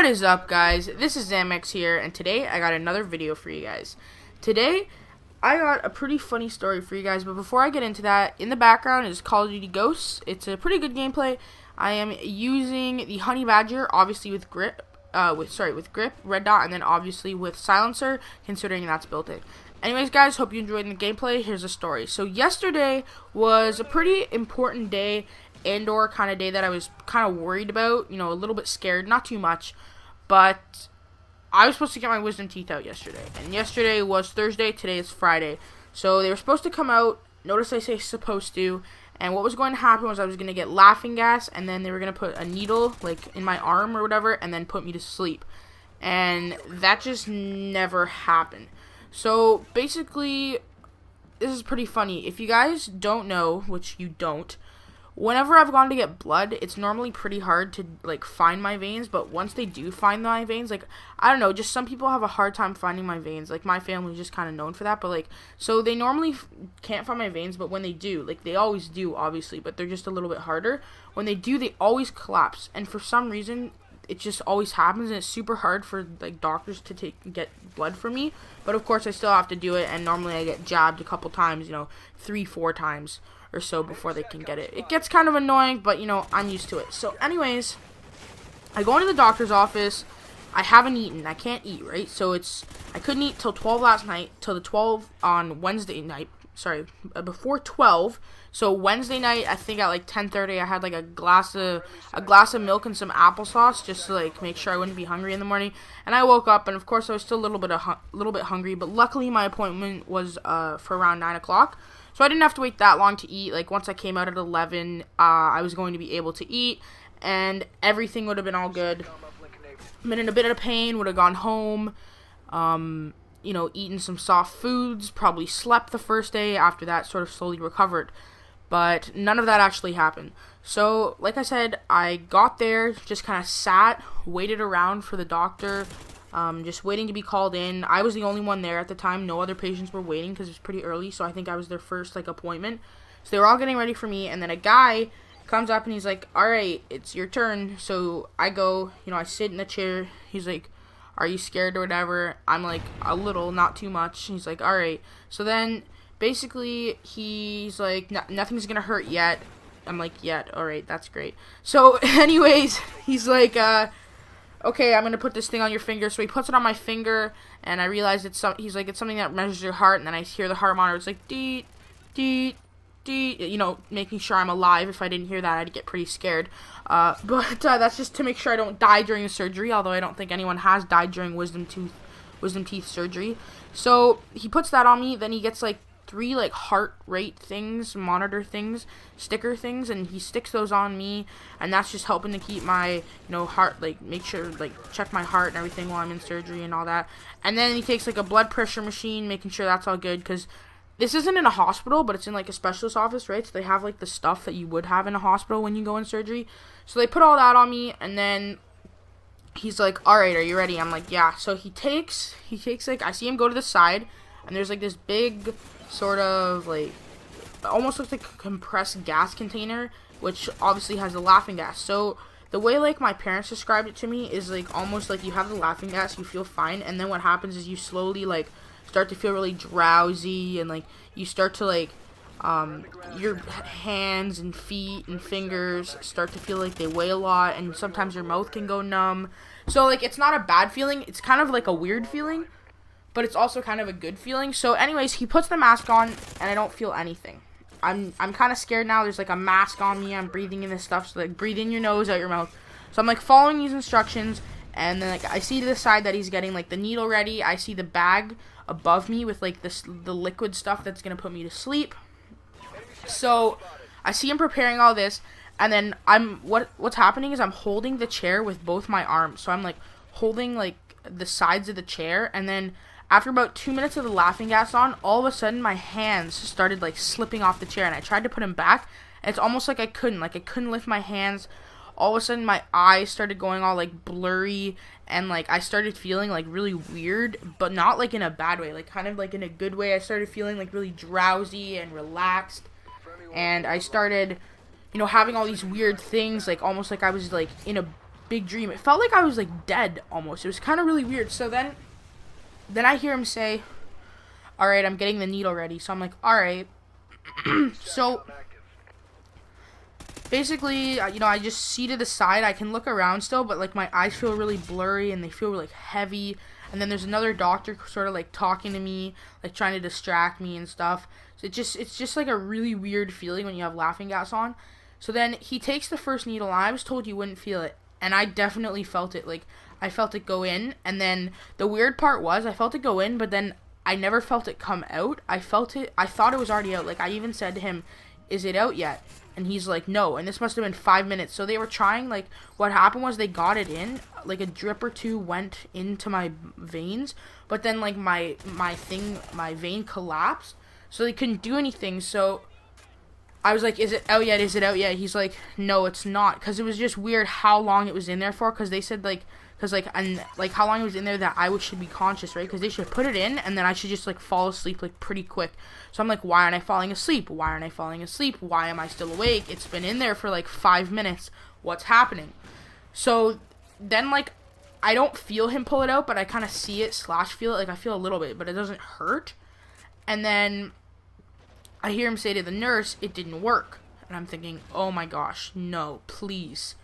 What is up, guys? This is ZAMEX here, and today I got another video for you guys. Today, I got a pretty funny story for you guys, but before I get into that, in the background is Call of Duty Ghosts. It's a pretty good gameplay. I am using the Honey Badger, obviously with grip, with grip, red dot, and then obviously with silencer, considering that's built in. Anyways, guys, hope you enjoyed the gameplay. Here's a story. So yesterday was a pretty important day, indoor kind of day that I was kind of worried about, a little bit scared, not too much, but I was supposed to get my wisdom teeth out yesterday, and yesterday was Thursday, today is Friday, so they were supposed to come out. Notice I say supposed to, and what was going to happen was I was going to get laughing gas, and then they were going to put a needle, like, in my arm or whatever, and then put me to sleep, and that just never happened. So, basically, this is pretty funny. If you guys don't know, which you don't, whenever I've gone to get blood, it's normally pretty hard to, find my veins, but once they do find my veins, I don't know, just some people have a hard time finding my veins. My family's just kind of known for that, but, so they normally can't find my veins, but when they do, they always do, obviously, but they're just a little bit harder. When they do, they always collapse, and for some reason, it just always happens, and it's super hard for, doctors to get blood from me, but of course, I still have to do it, and normally I get jabbed a couple times, 3-4 times or so before they can get it. It gets kind of annoying, but, I'm used to it. So, anyways, I go into the doctor's office. I haven't eaten. I can't eat, right? So, I couldn't eat till 12 last night, till the 12 on Wednesday night. Sorry, before 12. So, Wednesday night, I think at, 10:30, I had, a glass of milk and some applesauce, just to, make sure I wouldn't be hungry in the morning. And I woke up, and, of course, I was still a little bit hungry, but luckily, my appointment was, for around 9 o'clock. So I didn't have to wait that long to eat. Once I came out at 11, I was going to be able to eat, and everything would have been all good. Been in a bit of pain, would have gone home, eaten some soft foods, probably slept the first day. After that, sort of slowly recovered. But none of that actually happened. So, like I said, I got there, just kind of sat, waited around for the doctor, just waiting to be called in. I was the only one there at the time. No other patients were waiting because it was pretty early, so I think I was their first, appointment. So they were all getting ready for me, and then a guy comes up and he's like, alright, it's your turn. So I go, I sit in the chair. He's like, are you scared or whatever? I'm like, a little, not too much. He's like, alright. So then, basically, he's like, nothing's gonna hurt yet. I'm like, yet, alright, that's great. So, anyways, he's like, okay, I'm gonna put this thing on your finger. So he puts it on my finger, and I realize it's something that measures your heart. And then I hear the heart monitor. It's like deet, deet, deet. Making sure I'm alive. If I didn't hear that, I'd get pretty scared. But that's just to make sure I don't die during the surgery. Although I don't think anyone has died during wisdom teeth surgery. So he puts that on me. Then he gets 3 heart rate things, monitor things, sticker things, and he sticks those on me, and that's just helping to keep my heart, make sure, check my heart and everything while I'm in surgery and all that. And then he takes a blood pressure machine, making sure that's all good, because this isn't in a hospital, but it's in a specialist office, right? So they have the stuff that you would have in a hospital when you go in surgery. So they put all that on me, and then he's like, alright, are you ready? I'm like, yeah. So he takes I see him go to the side, and there's this big sort of almost looks like a compressed gas container, which obviously has the laughing gas. So the way my parents described it to me is almost you have the laughing gas, you feel fine, and then what happens is you slowly start to feel really drowsy, and you start to your hands and feet and fingers start to feel like they weigh a lot, and sometimes your mouth can go numb. So it's not a bad feeling, it's kind of a weird feeling, but it's also kind of a good feeling. So anyways, he puts the mask on, and I don't feel anything. I'm kind of scared now. There's a mask on me. I'm breathing in this stuff. So breathe in your nose, out your mouth. So I'm following these instructions, and then I see to the side that he's getting the needle ready. I see the bag above me with the liquid stuff that's gonna put me to sleep. So I see him preparing all this, and then what's happening is I'm holding the chair with both my arms. So I'm holding the sides of the chair, and then after about 2 minutes of the laughing gas on, all of a sudden my hands started slipping off the chair, and I tried to put them back, and it's almost I couldn't lift my hands. All of a sudden my eyes started going all blurry, and I started feeling really weird, but not in a bad way, kind of in a good way. I started feeling really drowsy and relaxed, and I started having all these weird things, almost I was in a big dream. It felt like I was like dead almost. It was kind of really weird. So then I hear him say, "All right, I'm getting the needle ready." So I'm like, "All right." So basically, I just see to the side. I can look around still, but like my eyes feel really blurry and they feel like heavy. And then there's another doctor sort of like talking to me, like trying to distract me and stuff. So it's just like a really weird feeling when you have laughing gas on. So then he takes the first needle, and I was told you wouldn't feel it, and I definitely felt it. Like I felt it go in, and then the weird part was I felt it go in, but then I never felt it come out. I thought it was already out. Like I even said to him, "Is it out yet?" And he's like, "No." And this must have been 5 minutes. So they were trying, like, what happened was they got it in, like a drip or two went into my veins, but then like my vein collapsed, so they couldn't do anything. So I was like, "Is it out yet? Is it out yet?" He's like, "No, it's not," because it was just weird how long it was in there for, because they said how long it was in there that I should be conscious, right? Because they should put it in, and then I should just like fall asleep like pretty quick. So I'm like, why aren't I falling asleep? Why aren't I falling asleep? Why am I still awake? It's been in there for like 5 minutes. What's happening? So then like I don't feel him pull it out, but I kind of see it / feel it. Like I feel a little bit, but it doesn't hurt. And then I hear him say to the nurse, "It didn't work." And I'm thinking, oh my gosh, no, please.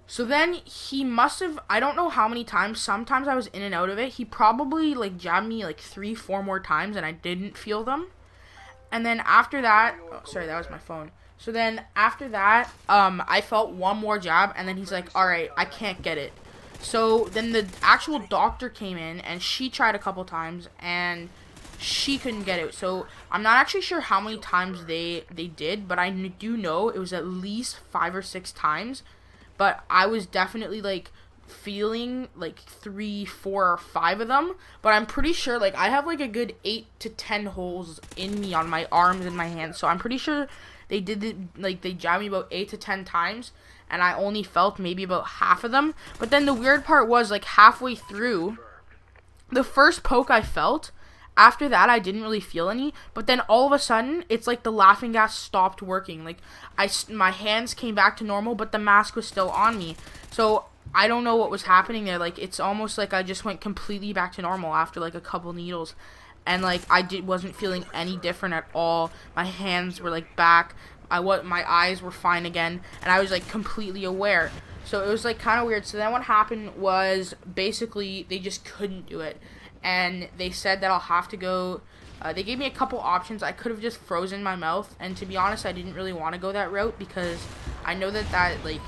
So then he must have, I don't know how many times, sometimes I was in and out of it. He probably like jabbed me like 3-4 more times and I didn't feel them. And then after that, oh, sorry, that was my phone. So then after that, I felt one more jab, and then he's like, "All right, I can't get it." So then the actual doctor came in, and she tried a couple times, and she couldn't get it. So I'm not actually sure how many times they did, but I do know it was at least 5 or 6 times. But I was definitely like feeling like 3, 4, or 5 of them. But I'm pretty sure like I have like a good 8 to 10 holes in me on my arms and my hands. So I'm pretty sure they did it, like they jabbed me about 8 to 10 times, and I only felt maybe about half of them. But then the weird part was like halfway through, the first poke I felt, after that I didn't really feel any, but then all of a sudden it's like the laughing gas stopped working. Like my hands came back to normal, but the mask was still on me. So I don't know what was happening there. Like it's almost like I just went completely back to normal after like a couple needles, and like wasn't feeling any different at all. My hands were like back. My eyes were fine again, and I was like completely aware. So it was like kind of weird. So then what happened was basically they just couldn't do it. And they said that I'll have to go, they gave me a couple options. I could have just frozen my mouth, and to be honest, I didn't really want to go that route, because I know that like,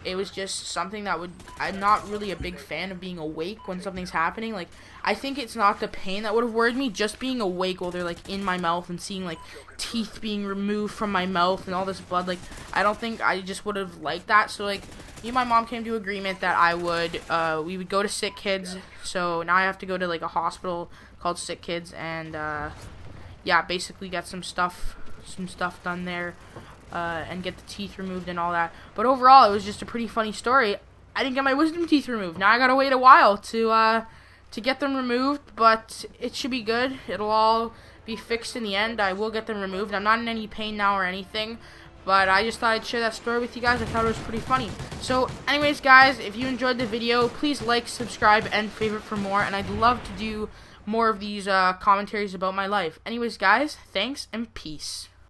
it was just something that I'm not really a big fan of being awake when something's happening. Like, I think it's not the pain that would have worried me, just being awake while they're like in my mouth and seeing like teeth being removed from my mouth and all this blood. Like, I don't think I just would have liked that. So like, me and my mom came to agreement that we would go to Sick Kids. So now I have to go to like a hospital called Sick Kids, and yeah, basically get some stuff done there, and get the teeth removed and all that. But overall, it was just a pretty funny story. I didn't get my wisdom teeth removed. Now I gotta wait a while to get them removed, but it should be good. It'll all be fixed in the end. I will get them removed. I'm not in any pain now or anything. But I just thought I'd share that story with you guys. I thought it was pretty funny. So, anyways, guys, if you enjoyed the video, please like, subscribe, and favorite for more. And I'd love to do more of these commentaries about my life. Anyways, guys, thanks and peace.